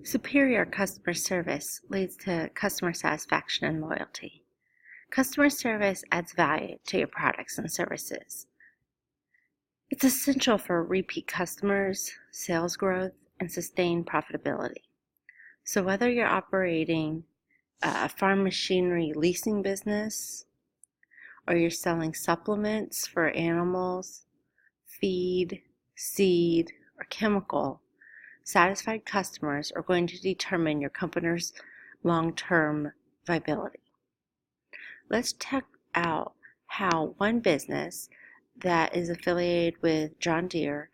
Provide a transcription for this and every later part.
Superior customer service leads to customer satisfaction and loyalty. Customer service adds value to your products and services. It's essential for repeat customers, sales growth, and sustained profitability. So whether you're operating a farm machinery leasing business, or you're selling supplements for animals, feed, seed, or chemical, satisfied customers are going to determine your company's long-term viability. Let's check out how one business that is affiliated with John Deere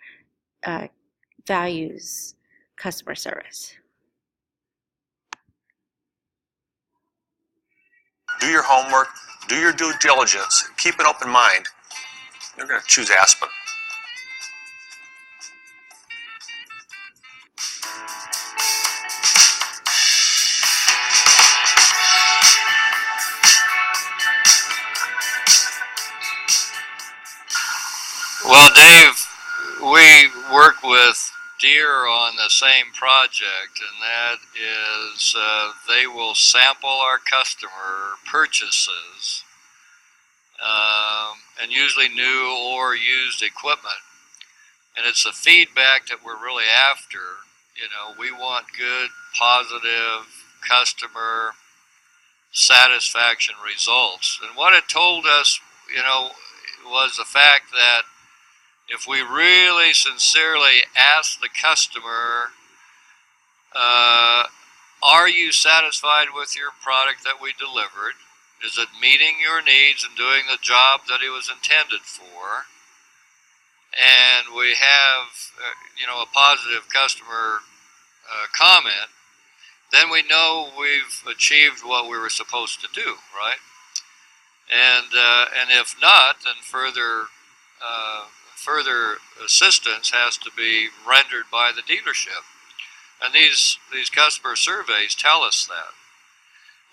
values customer service. Do your homework, do your due diligence, keep an open mind. You're going to choose Aspen. Well, Dave, we work with Deere on the same project, and that is they will sample our customer purchases and usually new or used equipment. And it's the feedback that we're really after. You know, we want good, positive customer satisfaction results. And what it told us, was the fact that if we really sincerely ask the customer, are you satisfied with your product that we delivered? Is it meeting your needs and doing the job that it was intended for? And we have, a positive customer comment, then we know we've achieved what we were supposed to do, right? And if not, then further assistance has to be rendered by the dealership. And these customer surveys tell us that.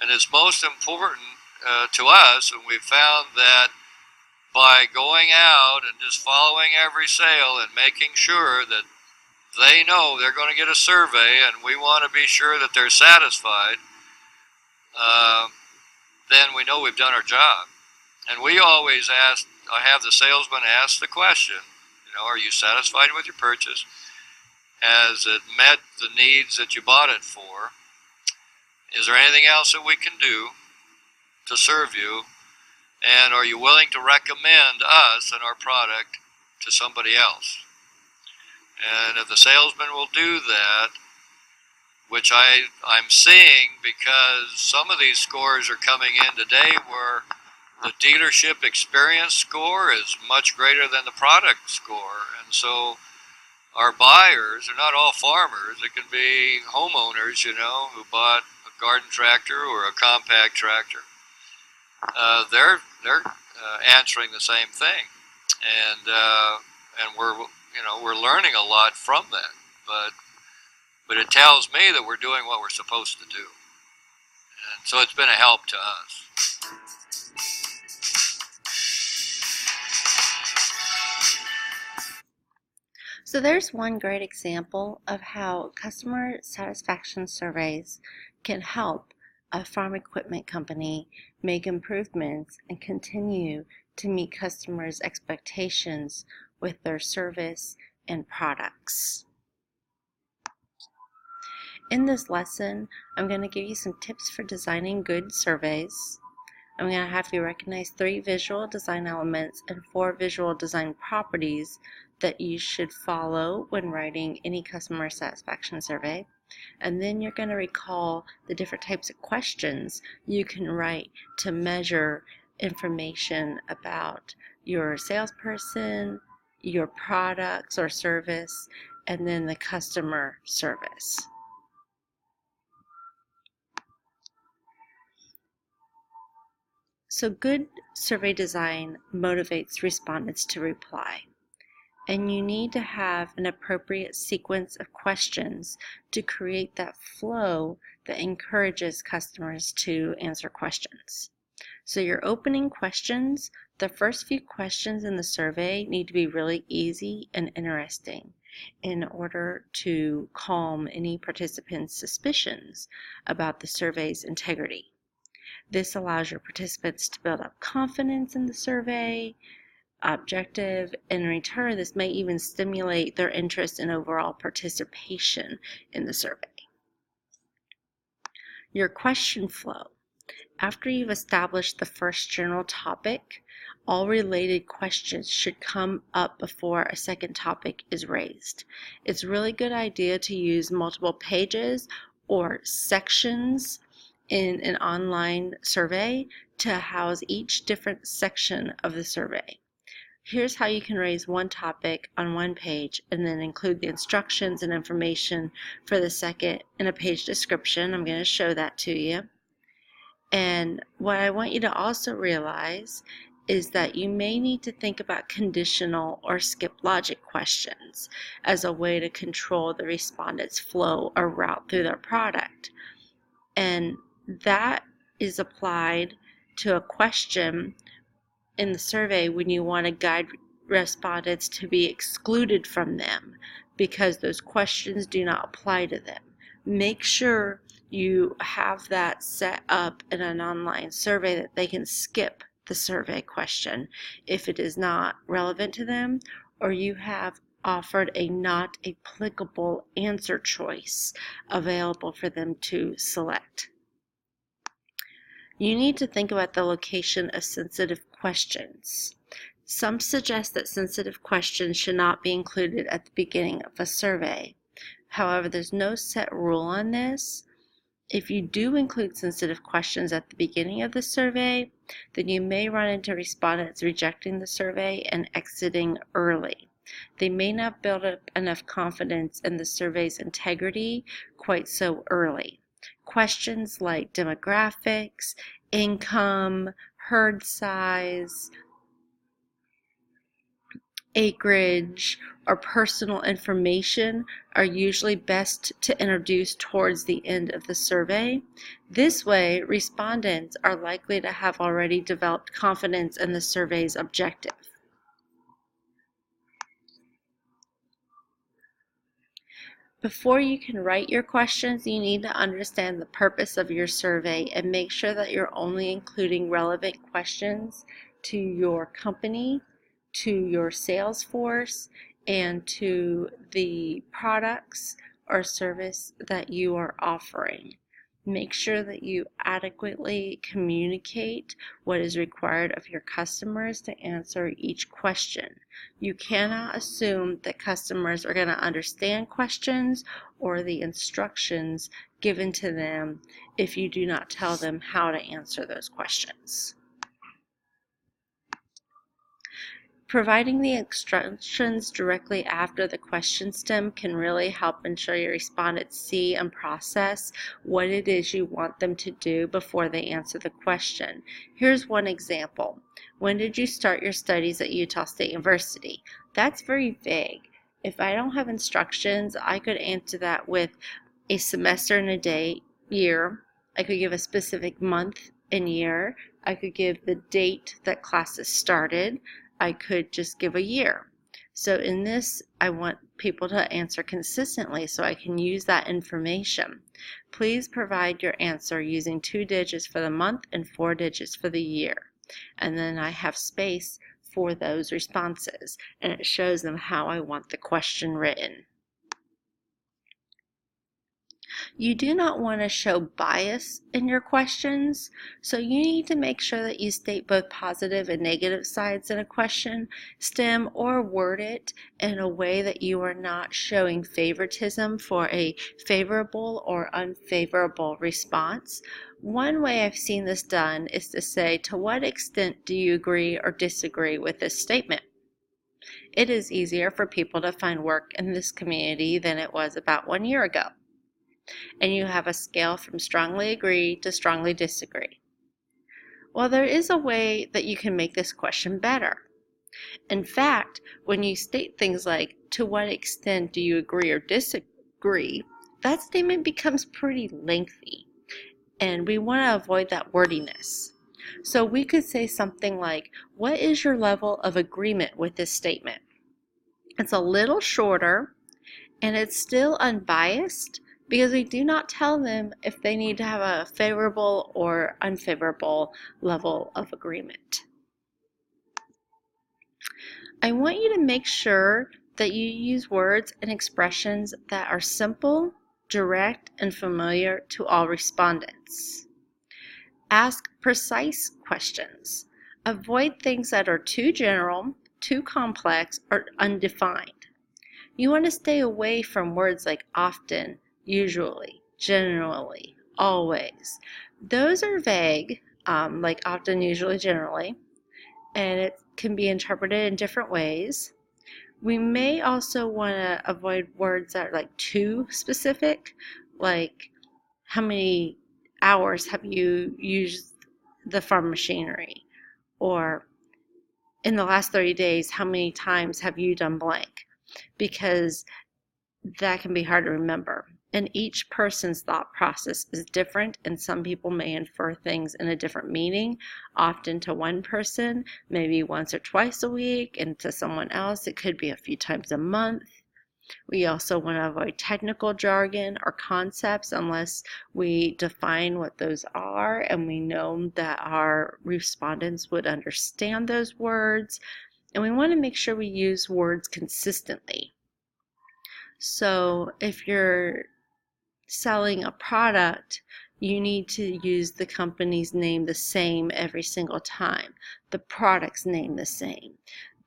And it's most important to us, and we've found that by going out and just following every sale and making sure that they know they're going to get a survey and we want to be sure that they're satisfied, then we know we've done our job. And we always have the salesman ask the question, are you satisfied with your purchase? Has it met the needs that you bought it for? Is there anything else that we can do to serve you? And are you willing to recommend us and our product to somebody else? And if the salesman will do that, which I'm seeing, because some of these scores are coming in today where the dealership experience score is much greater than the product score. And so our buyers are not all farmers. It can be homeowners, who bought a garden tractor or a compact tractor. They're answering the same thing, and we're learning a lot from that. But it tells me that we're doing what we're supposed to do, and so it's been a help to us. So there's one great example of how customer satisfaction surveys can help a farm equipment company make improvements and continue to meet customers' expectations with their service and products. In this lesson, I'm going to give you some tips for designing good surveys. I'm going to have you recognize 3 visual design elements and 4 visual design properties that you should follow when writing any customer satisfaction survey. And then you're going to recall the different types of questions you can write to measure information about your salesperson, your products or service, and then the customer service. So good survey design motivates respondents to reply. And you need to have an appropriate sequence of questions to create that flow that encourages customers to answer questions. So your opening questions, the first few questions in the survey need to be really easy and interesting. in order to calm any participants' suspicions about the survey's integrity. This allows your participants to build up confidence in the survey objective, and in return, this may even stimulate their interest in overall participation in the survey. Your question flow. After you've established the first general topic, all related questions should come up before a second topic is raised. It's a really good idea to use multiple pages or sections in an online survey to house each different section of the survey. Here's how you can raise one topic on one page and then include the instructions and information for the second in a page description. I'm going to show that to you. And what I want you to also realize is that you may need to think about conditional or skip logic questions as a way to control the respondent's flow or route through their product. And that is applied to a question in the survey when you want to guide respondents to be excluded from them because those questions do not apply to them. Make sure you have that set up in an online survey that they can skip the survey question if it is not relevant to them, or you have offered a not applicable answer choice available for them to select. You need to think about the location of sensitive questions. Some suggest that sensitive questions should not be included at the beginning of a survey. However, there's no set rule on this. If you do include sensitive questions at the beginning of the survey, then you may run into respondents rejecting the survey and exiting early. They may not build up enough confidence in the survey's integrity quite so early. Questions like demographics, income, herd size, acreage, or personal information are usually best to introduce towards the end of the survey. This way, respondents are likely to have already developed confidence in the survey's objective. Before you can write your questions, you need to understand the purpose of your survey and make sure that you're only including relevant questions to your company, to your sales force, and to the products or service that you are offering. Make sure that you adequately communicate what is required of your customers to answer each question. You cannot assume that customers are going to understand questions or the instructions given to them if you do not tell them how to answer those questions. Providing the instructions directly after the question stem can really help ensure your respondents see and process what it is you want them to do before they answer the question. Here's one example. When did you start your studies at Utah State University? That's very vague. If I don't have instructions, I could answer that with a semester and a day, year. I could give a specific month and year. I could give the date that classes started. I could just give a year. So in this, I want people to answer consistently so I can use that information. Please provide your answer using 2 digits for the month and 4 digits for the year. And then I have space for those responses, and it shows them how I want the question written. You do not want to show bias in your questions, so you need to make sure that you state both positive and negative sides in a question stem or word it in a way that you are not showing favoritism for a favorable or unfavorable response. One way I've seen this done is to say, to what extent do you agree or disagree with this statement? It is easier for people to find work in this community than it was about 1 year ago. And you have a scale from strongly agree to strongly disagree. Well, there is a way that you can make this question better. In fact, when you state things like, to what extent do you agree or disagree, that statement becomes pretty lengthy, and we want to avoid that wordiness. So we could say something like, what is your level of agreement with this statement? It's a little shorter, And it's still unbiased because we do not tell them if they need to have a favorable or unfavorable level of agreement. I want you to make sure that you use words and expressions that are simple, direct, and familiar to all respondents. Ask precise questions. Avoid things that are too general, too complex, or undefined. You want to stay away from words like often, usually, generally, always. Those are vague, like often, usually, generally, and it can be interpreted in different ways. We may also want to avoid words that are like too specific, like how many hours have you used the farm machinery, or in the last 30 days, how many times have you done blank? Because that can be hard to remember. And each person's thought process is different, and some people may infer things in a different meaning, often to one person, maybe once or twice a week, and to someone else, it could be a few times a month. We also want to avoid technical jargon or concepts unless we define what those are and we know that our respondents would understand those words. And we want to make sure we use words consistently. So if you're selling a product, you need to use the company's name the same every single time, the product's name the same.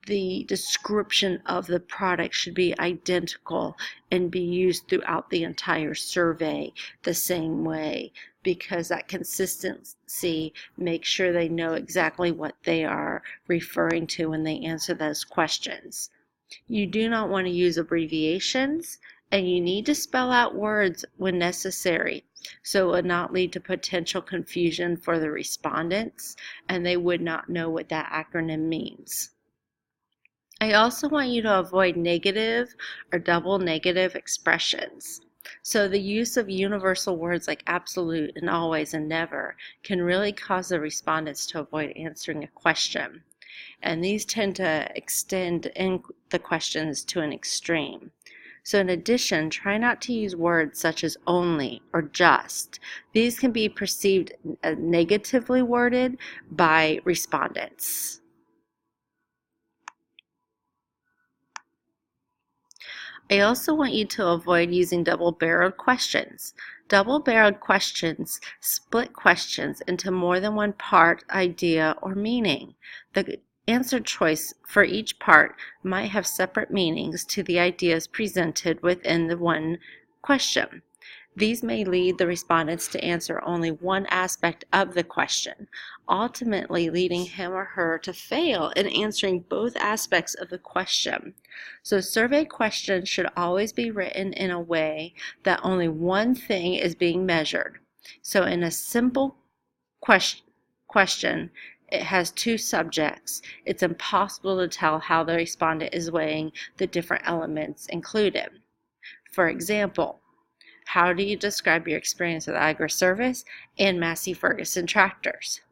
The description of the product should be identical and be used throughout the entire survey the same way, because that consistency makes sure they know exactly what they are referring to when they answer those questions. You do not want to use abbreviations, and you need to spell out words when necessary, so it would not lead to potential confusion for the respondents, and they would not know what that acronym means. I also want you to avoid negative or double negative expressions. So the use of universal words like absolute and always and never can really cause the respondents to avoid answering a question. And these tend to extend the questions to an extreme. So in addition, try not to use words such as only or just. These can be perceived as negatively worded by respondents. I also want you to avoid using double-barreled questions. Double-barreled questions split questions into more than one part, idea, or meaning. The answer choice for each part might have separate meanings to the ideas presented within the one question. These may lead the respondents to answer only one aspect of the question, ultimately leading him or her to fail in answering both aspects of the question. So survey questions should always be written in a way that only one thing is being measured. So in a simple question, it has two subjects. It's impossible to tell how the respondent is weighing the different elements included. For example, how do you describe your experience with agri-service and Massey Ferguson tractors?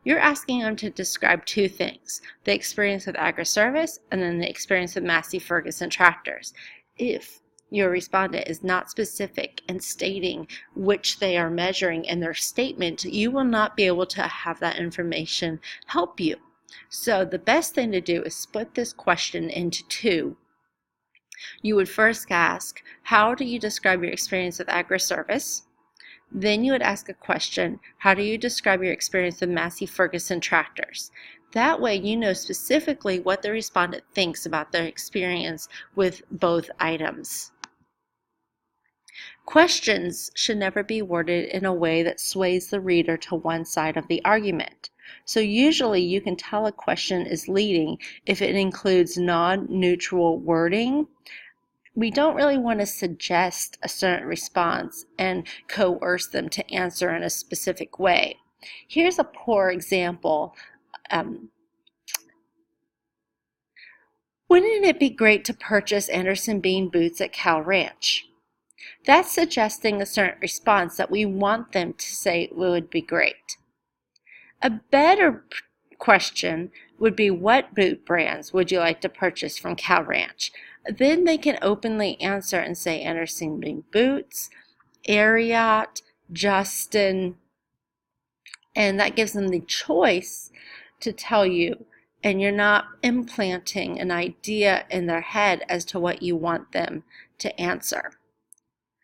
You're asking them to describe two things, the experience with agri-service and then the experience with Massey Ferguson tractors. If your respondent is not specific in stating which they are measuring in their statement, you will not be able to have that information help you. So the best thing to do is split this question into two. You would first ask, how do you describe your experience with agri-service? Then you would ask a question, how do you describe your experience with Massey Ferguson tractors? That way you know specifically what the respondent thinks about their experience with both items. Questions should never be worded in a way that sways the reader to one side of the argument. So usually you can tell a question is leading if it includes non-neutral wording. We don't really want to suggest a certain response and coerce them to answer in a specific way. Here's a poor example. Wouldn't it be great to purchase Anderson Bean boots at Cal Ranch? That's suggesting a certain response that we want them to say it would be great. A better question would be, what boot brands would you like to purchase from Cal Ranch? Then they can openly answer and say Anderson Boots, Ariat, Justin, and that gives them the choice to tell you, and you're not implanting an idea in their head as to what you want them to answer.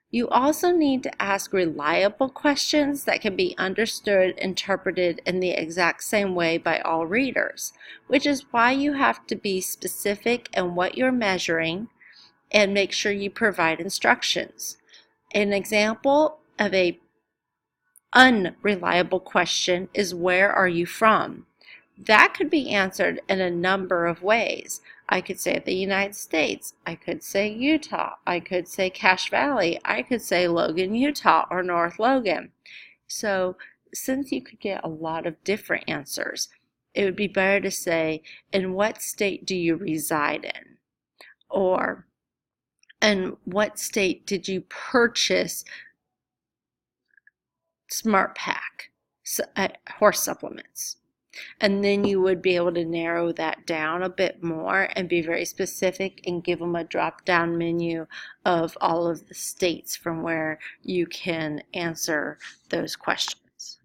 You also need to ask reliable questions that can be understood, interpreted in the exact same way by all readers, which is why you have to be specific in what you're measuring and make sure you provide instructions. An example of a unreliable question is, where are you from? That could be answered in a number of ways. I could say the United States. I could say Utah. I could say Cache Valley. I could say Logan, Utah, or North Logan. So since you could get a lot of different answers, it would be better to say, in what state do you reside in? Or, in what state did you purchase Smart Pack horse supplements? And then you would be able to narrow that down a bit more and be very specific and give them a drop-down menu of all of the states from where you can answer those questions.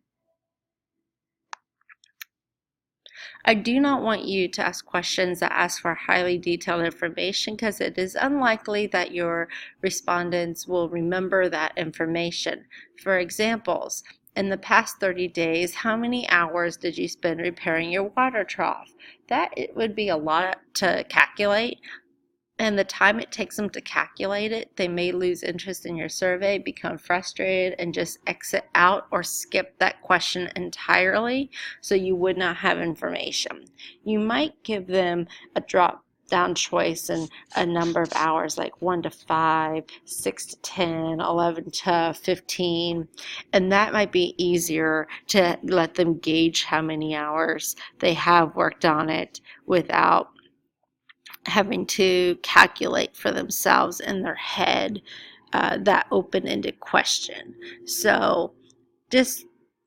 I do not want you to ask questions that ask for highly detailed information, because it is unlikely that your respondents will remember that information. For examples, in the past 30 days, how many hours did you spend repairing your water trough? That it would be a lot to calculate, and the time it takes them to calculate it, they may lose interest in your survey, become frustrated, and just exit out or skip that question entirely, so you would not have information. You might give them a drop-down choice and a number of hours, like 1 to 5, 6 to 10, 11 to 15, and that might be easier to let them gauge how many hours they have worked on it without having to calculate for themselves in their head that open-ended question. So just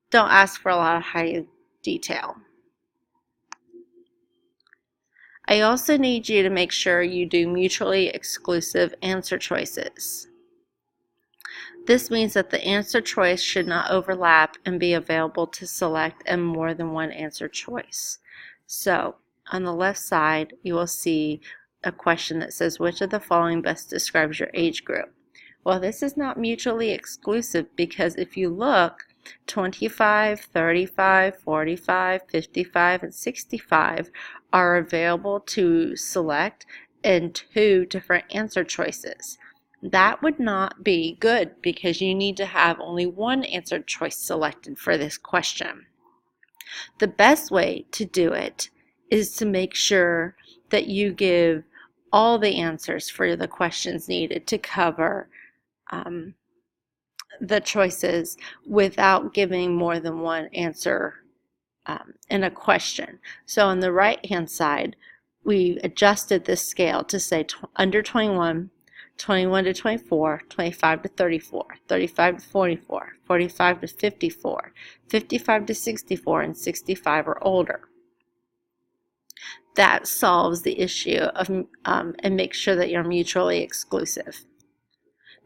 don't ask for a lot of high detail. I also need you to make sure you do mutually exclusive answer choices. This means that the answer choice should not overlap and be available to select in more than one answer choice. So on the left side, you will see a question that says, which of the following best describes your age group? Well, this is not mutually exclusive, because if you look, 25, 35, 45, 55, and 65 are available to select in 2 different answer choices. That would not be good, because you need to have only one answer choice selected for this question. The best way to do it is to make sure that you give all the answers for the questions needed to cover the choices without giving more than one answer in a question. So on the right hand side, we adjusted this scale to say under 21, 21 to 24, 25 to 34, 35 to 44, 45 to 54, 55 to 64, and 65 or older. That solves the issue of and makes sure that you're mutually exclusive.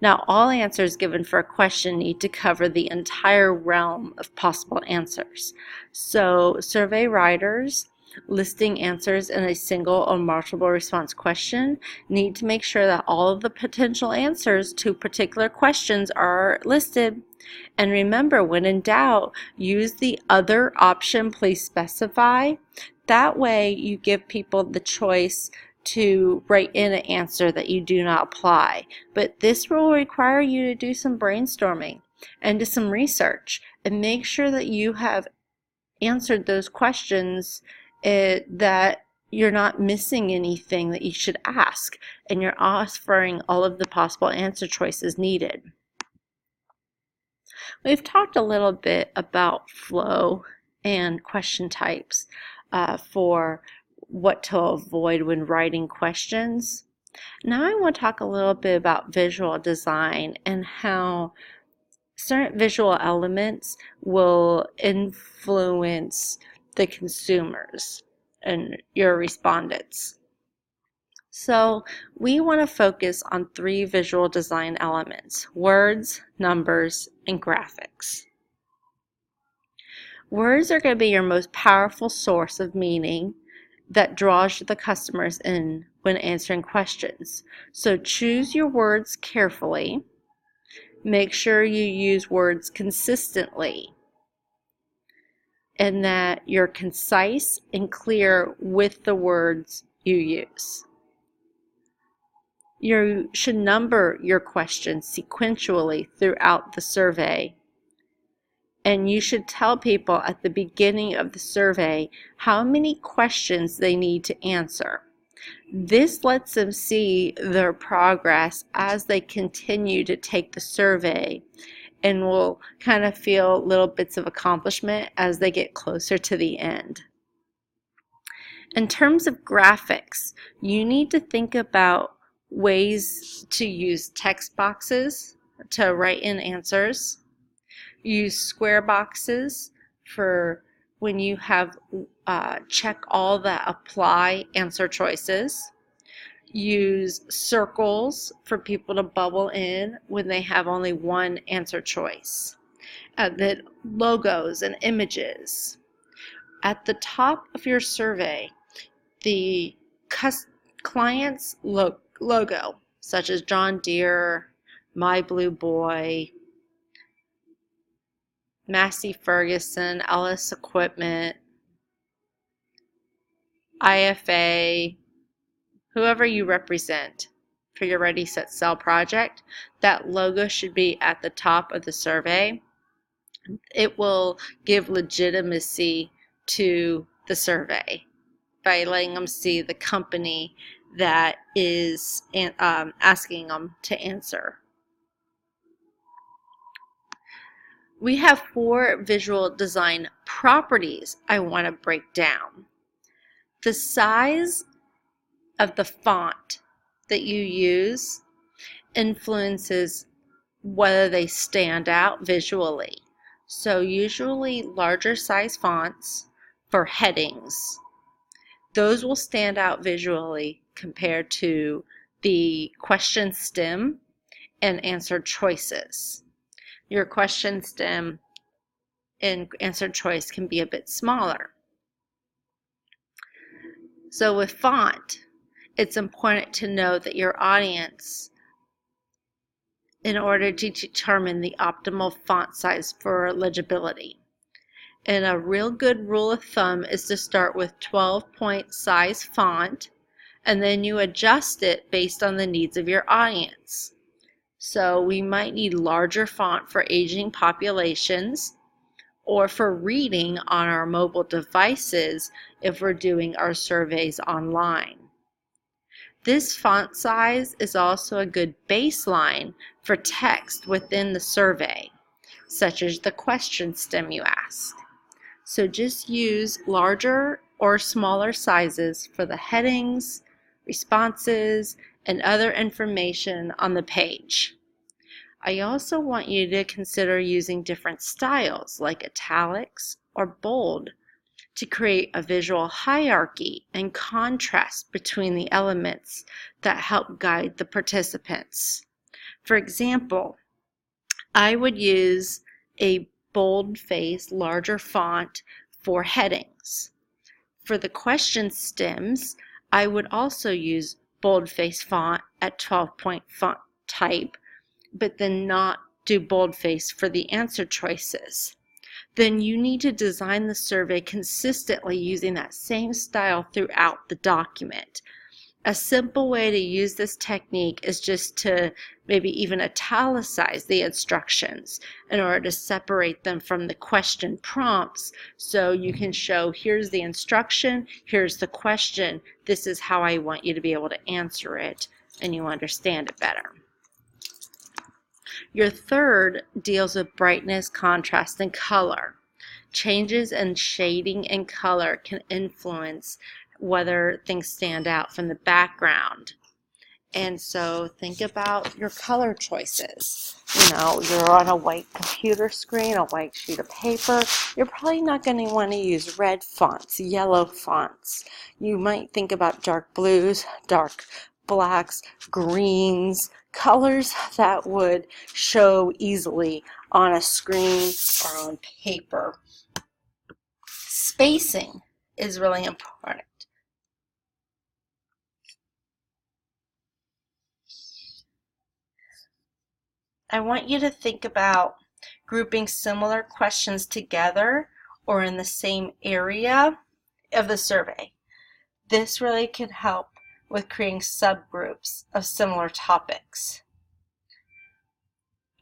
Now, all answers given for a question need to cover the entire realm of possible answers. So survey writers listing answers in a single or multiple response question need to make sure that all of the potential answers to particular questions are listed. And remember, when in doubt, use the other option, please specify. That way you give people the choice to write in an answer that you do not apply. But this will require you to do some brainstorming and do some research and make sure that you have answered those questions, that you're not missing anything that you should ask, and you're offering all of the possible answer choices needed. We've talked a little bit about flow and question types for what to avoid when writing questions. Now I want to talk a little bit about visual design and how certain visual elements will influence the consumers and your respondents. So we want to focus on 3 visual design elements: words, numbers, and graphics. Words are going to be your most powerful source of meaning that draws the customers in when answering questions. So choose your words carefully. Make sure you use words consistently and that you're concise and clear with the words you use. You should number your questions sequentially throughout the survey. And you should tell people at the beginning of the survey how many questions they need to answer. This lets them see their progress as they continue to take the survey and will kind of feel little bits of accomplishment as they get closer to the end. In terms of graphics, you need to think about ways to use text boxes to write in answers. Use square boxes for when you have check all the apply answer choices. Use circles for people to bubble in when they have only one answer choice. Then logos and images. At the top of your survey, the client's logo, such as John Deere, My Blue Boy, Massey Ferguson, Ellis Equipment, IFA, whoever you represent for your Ready, Set, Sell project, that logo should be at the top of the survey. It will give legitimacy to the survey by letting them see the company that is asking them to answer. We have 4 visual design properties I want to break down. The size of the font that you use influences whether they stand out visually. So usually larger size fonts for headings, those will stand out visually compared to the question stem and answer choices. Your question stem and answer choice can be a bit smaller. So with font, it's important to know that your audience, in order to determine the optimal font size for legibility. And a real good rule of thumb is to start with 12-point size font, and then you adjust it based on the needs of your audience. So we might need larger font for aging populations or for reading on our mobile devices if we're doing our surveys online. This font size is also a good baseline for text within the survey, such as the question stem you ask. So just use larger or smaller sizes for the headings, responses, and other information on the page. I also want you to consider using different styles like italics or bold to create a visual hierarchy and contrast between the elements that help guide the participants. For example, I would use a bold-faced, larger font for headings. For the question stems, I would also use bold-faced font at 12-point font type, but then not do boldface for the answer choices. Then you need to design the survey consistently using that same style throughout the document. A simple way to use this technique is just to maybe even italicize the instructions in order to separate them from the question prompts, so you can show here's the instruction, here's the question, this is how I want you to be able to answer it, and you understand it better. Your third deals with brightness, contrast, and color. Changes in shading and color can influence whether things stand out from the background. And so think about your color choices. You know, you're on a white computer screen, a white sheet of paper. You're probably not going to want to use red fonts, yellow fonts. You might think about dark blues, dark blacks, greens, colors that would show easily on a screen or on paper. Spacing is really important. I want you to think about grouping similar questions together or in the same area of the survey. This really can help with creating subgroups of similar topics.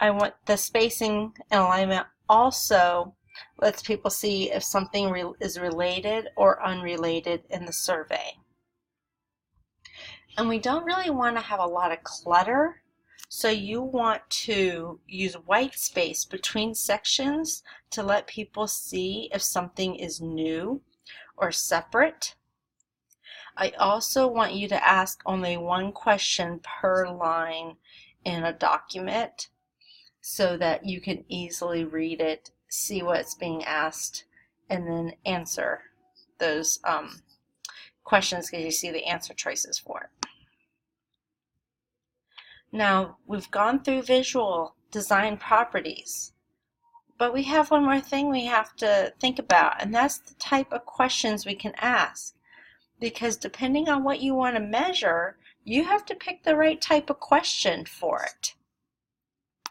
I want the spacing and alignment also lets people see if something is related or unrelated in the survey. And we don't really want to have a lot of clutter. So you want to use white space between sections to let people see if something is new or separate. I also want you to ask only one question per line in a document so that you can easily read it, see what's being asked, and then answer those questions because you see the answer choices for it. Now, we've gone through visual design properties, but we have one more thing we have to think about, and that's the type of questions we can ask. Because depending on what you want to measure, you have to pick the right type of question for it.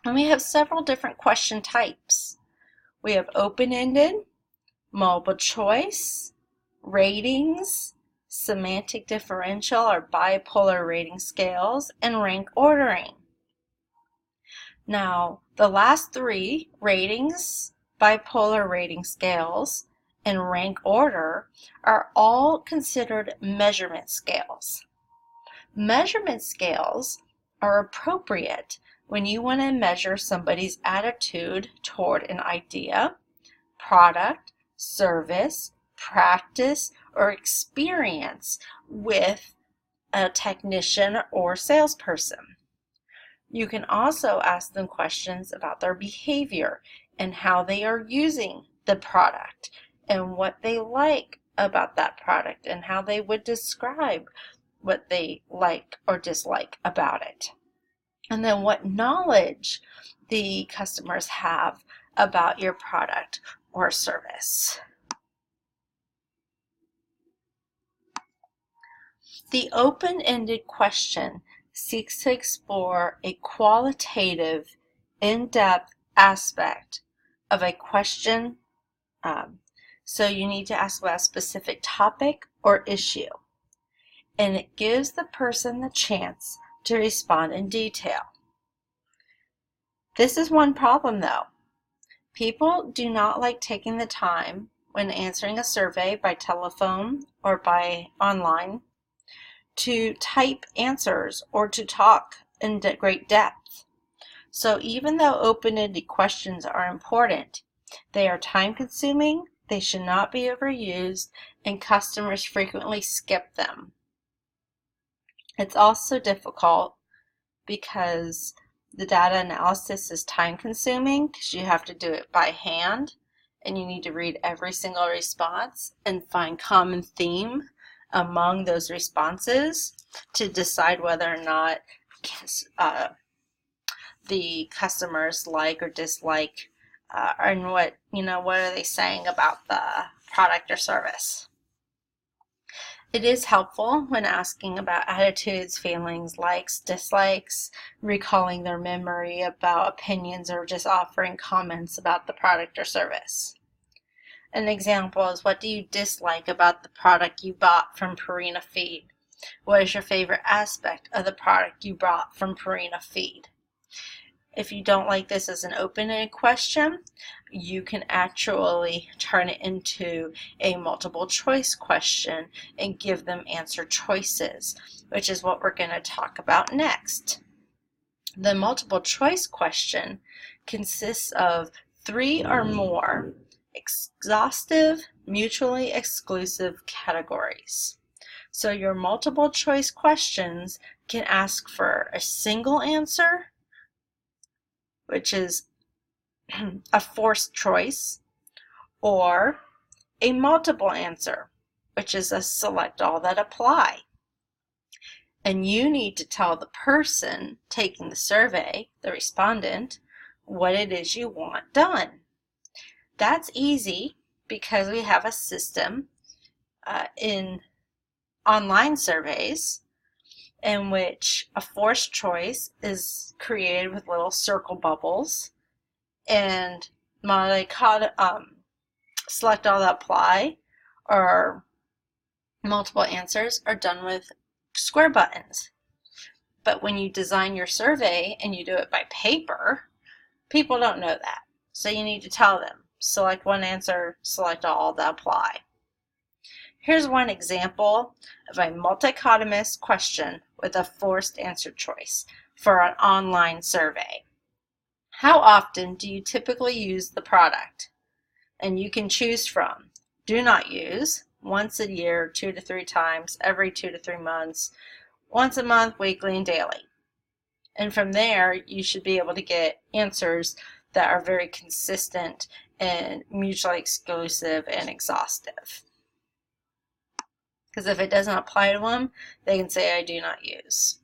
And we have several different question types. We have open-ended, multiple choice, ratings, semantic differential or bipolar rating scales, and rank ordering. Now, the last three, ratings, bipolar rating scales, and rank order, are all considered measurement scales. Measurement scales are appropriate when you want to measure somebody's attitude toward an idea, product, service, practice, or experience with a technician or salesperson. You can also ask them questions about their behavior and how they are using the product and what they like about that product and how they would describe what they like or dislike about it. And then what knowledge the customers have about your product or service. The open-ended question seeks to explore a qualitative, in-depth aspect of a question. So you need to ask about a specific topic or issue. And it gives the person the chance to respond in detail. This is one problem though. People do not like taking the time when answering a survey by telephone or by online to type answers or to talk in great depth. So even though open-ended questions are important, they are time-consuming, they should not be overused, and customers frequently skip them. It's also difficult because the data analysis is time-consuming because you have to do it by hand and you need to read every single response and find common theme among those responses to decide whether or not the customers like or dislike and what are they saying about the product or service. It is helpful when asking about attitudes, feelings, likes, dislikes, recalling their memory about opinions, or just offering comments about the product or service. An example is, what do you dislike about the product you bought from Purina Feed? What is your favorite aspect of the product you bought from Purina Feed? If you don't like this as an open-ended question, you can actually turn it into a multiple choice question and give them answer choices, which is what we're going to talk about next. The multiple choice question consists of 3 or more exhaustive, mutually exclusive categories. So your multiple choice questions can ask for a single answer, which is a forced choice, or a multiple answer, which is a select all that apply. And you need to tell the person taking the survey, the respondent, what it is you want done. That's easy because we have a system in online surveys in which a forced choice is created with little circle bubbles, and select all that apply or multiple answers are done with square buttons. But when you design your survey and you do it by paper, people don't know that. So you need to tell them, select one answer, select all that apply. Here's one example of a multichotomous question with a forced answer choice for an online survey. How often do you typically use the product? And you can choose from do not use, once a year, 2 to 3 times, every 2 to 3 months, once a month, weekly, and daily. And from there, you should be able to get answers that are very consistent and mutually exclusive and exhaustive. Because if it doesn't apply to them, they can say, I do not use.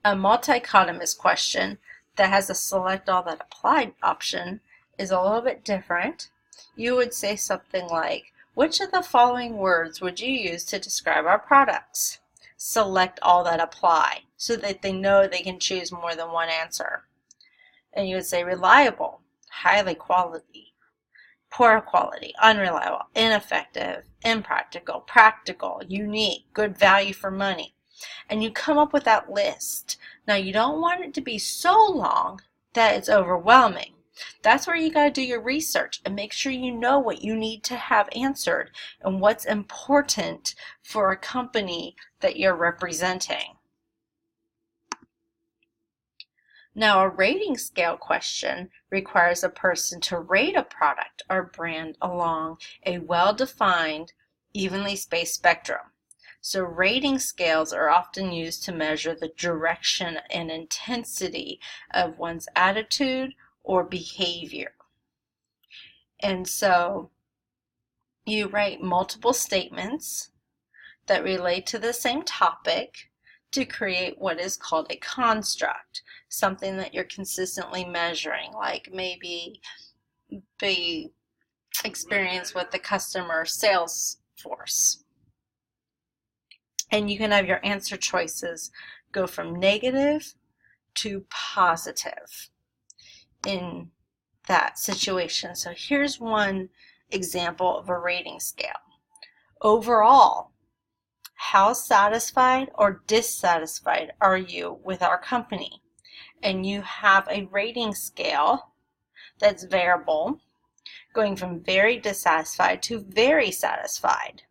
A multichotomous question that has a select all that applied option is a little bit different. You would say something like, which of the following words would you use to describe our products? Select all that apply so that they know they can choose more than one answer. And you would say reliable, highly quality, poor quality, unreliable, ineffective, impractical, practical, unique, good value for money. And you come up with that list. Now you don't want it to be so long that it's overwhelming. That's where you got to do your research and make sure you know what you need to have answered and what's important for a company that you're representing. Now, a rating scale question requires a person to rate a product or brand along a well-defined, evenly spaced spectrum. So rating scales are often used to measure the direction and intensity of one's attitude or behavior. And so you write multiple statements that relate to the same topic to create what is called a construct, something that you're consistently measuring, like maybe the experience with the customer sales force. And you can have your answer choices go from negative to positive in that situation. So here's one example of a rating scale. Overall, how satisfied or dissatisfied are you with our company? And you have a rating scale that's variable, going from very dissatisfied to very satisfied.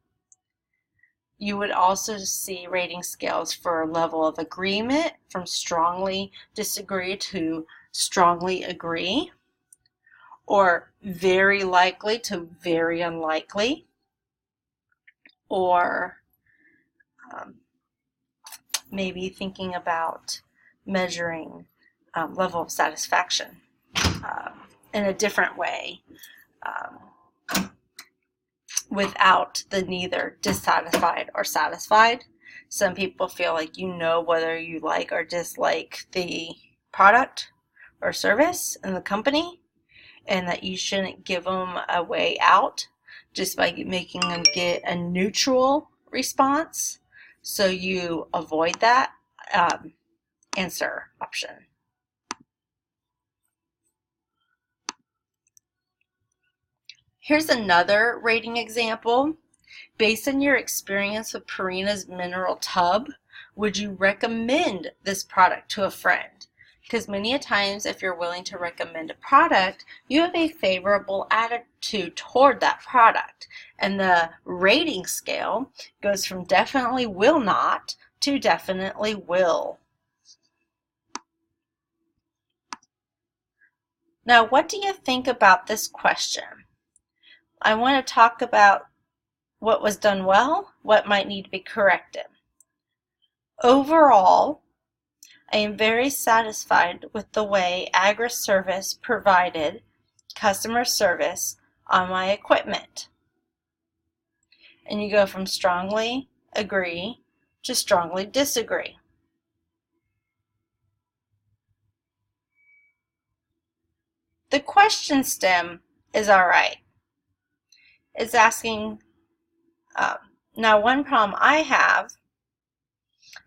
You would also see rating scales for a level of agreement, from strongly disagree to strongly agree, or very likely to very unlikely, or maybe thinking about measuring level of satisfaction in a different way, without the neither dissatisfied or satisfied. Some people feel like you know whether you like or dislike the product or service in the company, and that you shouldn't give them a way out just by making them get a neutral response. So you avoid that answer option. Here's another rating example. Based on your experience with Purina's mineral tub, would you recommend this product to a friend? Because many a times if you're willing to recommend a product, you have a favorable attitude toward that product. And the rating scale goes from definitely will not to definitely will. Now, what do you think about this question? I want to talk about what was done well, what might need to be corrected. Overall, I am very satisfied with the way AgriService provided customer service on my equipment. And you go from strongly agree to strongly disagree. The question stem is all right. It's asking, now one problem I have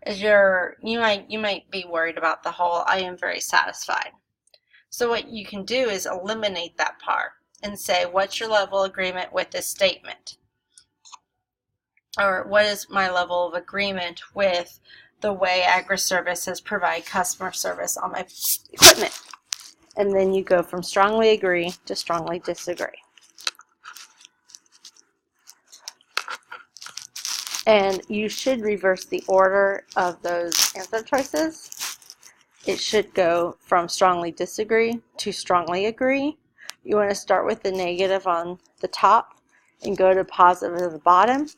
is you might be worried about the whole I am very satisfied. So what you can do is eliminate that part and say, what's your level of agreement with this statement? Or what is my level of agreement with the way AgriService has provided customer service on my equipment? And then you go from strongly agree to strongly disagree. And you should reverse the order of those answer choices. It should go from strongly disagree to strongly agree. You want to start with the negative on the top and go to positive at the bottom.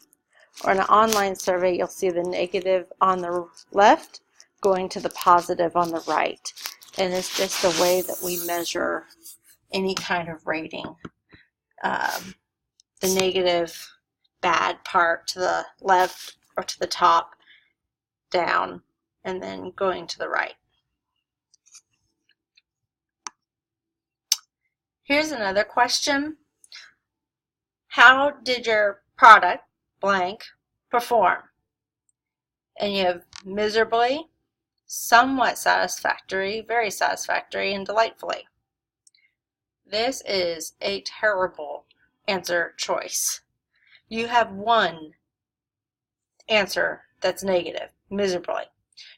Or in an online survey, you'll see the negative on the left going to the positive on the right. And it's just a way that we measure any kind of rating. The negative bad part to the left or to the top, down, and then going to the right. Here's another question. How did your product, blank, perform? And you have miserably, somewhat satisfactory, very satisfactory, and delightfully. This is a terrible answer choice. You have one answer that's negative, miserably.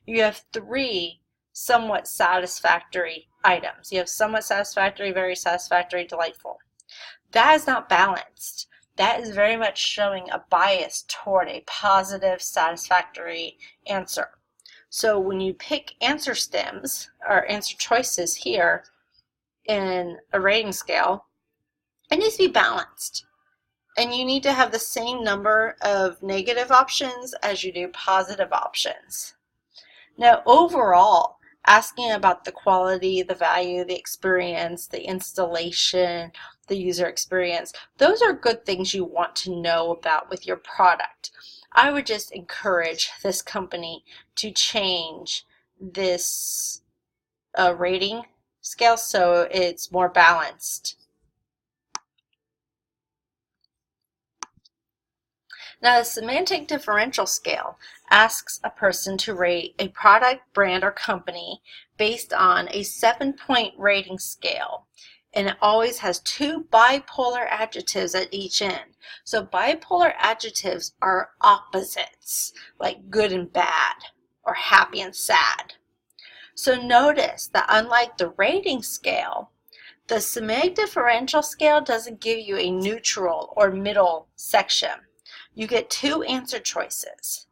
You have three somewhat satisfactory items. You have somewhat satisfactory, very satisfactory, delightful. That is not balanced. That is very much showing a bias toward a positive, satisfactory answer. So when you pick answer stems or answer choices here in a rating scale, it needs to be balanced. And you need to have the same number of negative options as you do positive options. Now, overall, asking about the quality, the value, the experience, the installation, the user experience, those are good things you want to know about with your product. I would just encourage this company to change this rating scale so it's more balanced. Now, the semantic differential scale asks a person to rate a product, brand, or company based on a 7-point rating scale. And it always has two bipolar adjectives at each end. So bipolar adjectives are opposites, like good and bad, or happy and sad. So notice that unlike the rating scale, the semantic differential scale doesn't give you a neutral or middle section. You get two answer choices,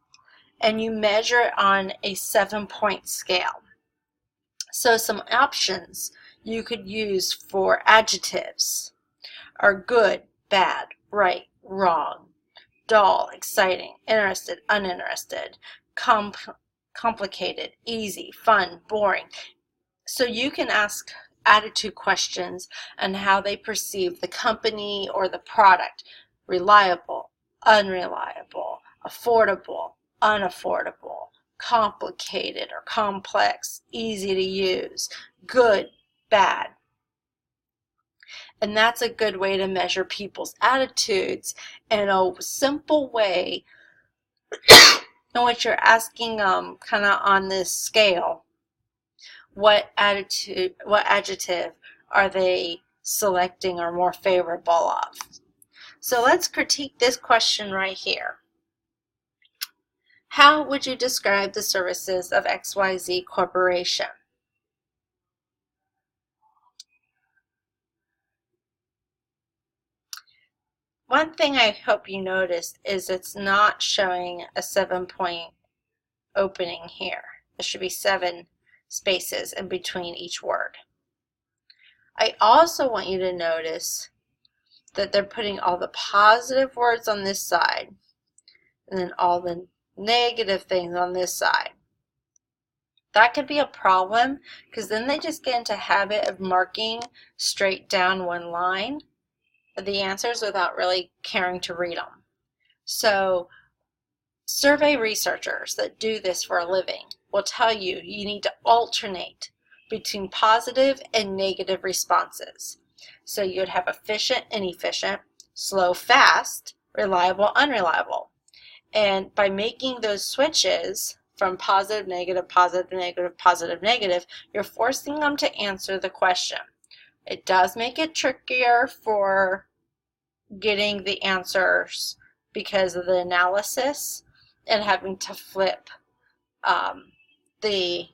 and you measure it on a 7-point scale. So some options you could use for adjectives are good, bad, right, wrong, dull, exciting, interested, uninterested, complicated, easy, fun, boring. So you can ask attitude questions on how they perceive the company or the product: reliable, unreliable, affordable, unaffordable, complicated or complex, easy to use, good, bad. And that's a good way to measure people's attitudes in a simple way in which you're asking kind of on this scale, what adjective are they selecting or more favorable of? So let's critique this question right here. How would you describe the services of XYZ Corporation? One thing I hope you noticed is it's not showing a 7-point opening here. There should be 7 spaces in between each word. I also want you to notice that they're putting all the positive words on this side and then all the negative things on this side. That could be a problem because then they just get into a habit of marking straight down one line the answers without really caring to read them. So survey researchers that do this for a living will tell you you need to alternate between positive and negative responses. So you'd have efficient, inefficient, slow, fast, reliable, unreliable. And by making those switches from positive, negative, positive, negative, positive, negative, you're forcing them to answer the question. It does make it trickier for getting the answers because of the analysis and having to flip the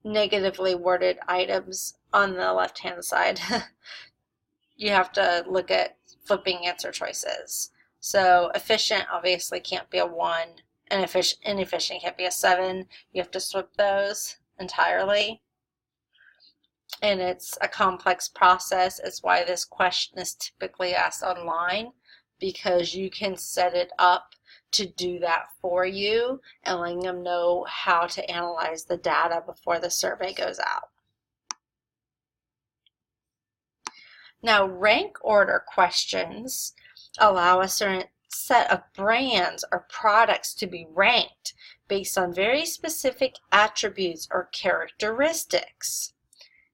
negatively worded items on the left-hand side. You have to look at flipping answer choices. So efficient obviously can't be a 1, and inefficient can't be a 7. You have to flip those entirely. And it's a complex process. It's why this question is typically asked online, because you can set it up to do that for you and letting them know how to analyze the data before the survey goes out. Now, rank order questions allow a certain set of brands or products to be ranked based on very specific attributes or characteristics.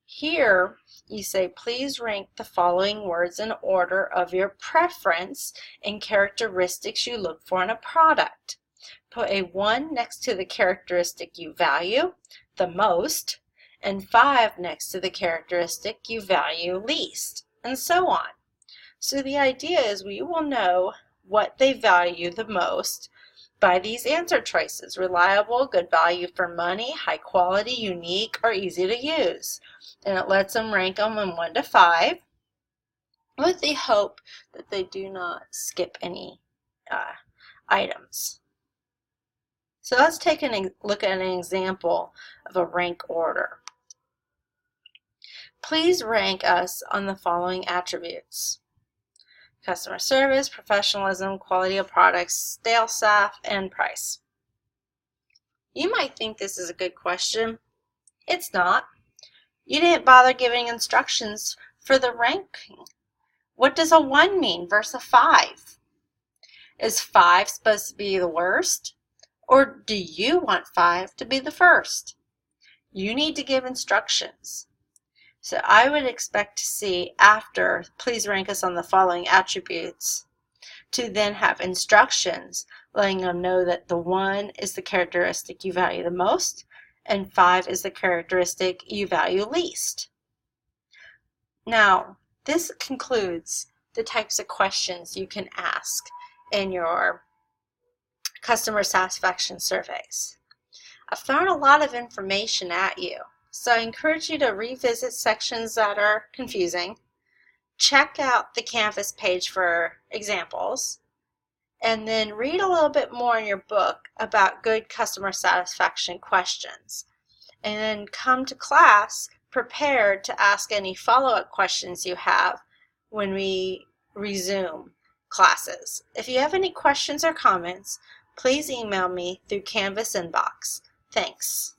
Here, you say, please rank the following words in order of your preference and characteristics you look for in a product. Put a 1 next to the characteristic you value the most, and 5 next to the characteristic you value least, and so on. So the idea is we will know what they value the most by these answer choices: reliable, good value for money, high quality, unique, or easy to use. And it lets them rank them in 1 to 5 with the hope that they do not skip any items. So let's take a look at an example of a rank order. Please rank us on the following attributes: customer service, professionalism, quality of products, sales staff, and price. You might think this is a good question. It's not. You didn't bother giving instructions for the ranking. What does a 1 mean versus a 5? Is 5 supposed to be the worst? Or do you want 5 to be the first? You need to give instructions. So I would expect to see after, please rank us on the following attributes, to then have instructions letting them know that the 1 is the characteristic you value the most, and 5 is the characteristic you value least. Now, this concludes the types of questions you can ask in your customer satisfaction surveys. I've thrown a lot of information at you, so I encourage you to revisit sections that are confusing, check out the Canvas page for examples, and then read a little bit more in your book about good customer satisfaction questions. And then come to class prepared to ask any follow-up questions you have when we resume classes. If you have any questions or comments, please email me through Canvas inbox. Thanks.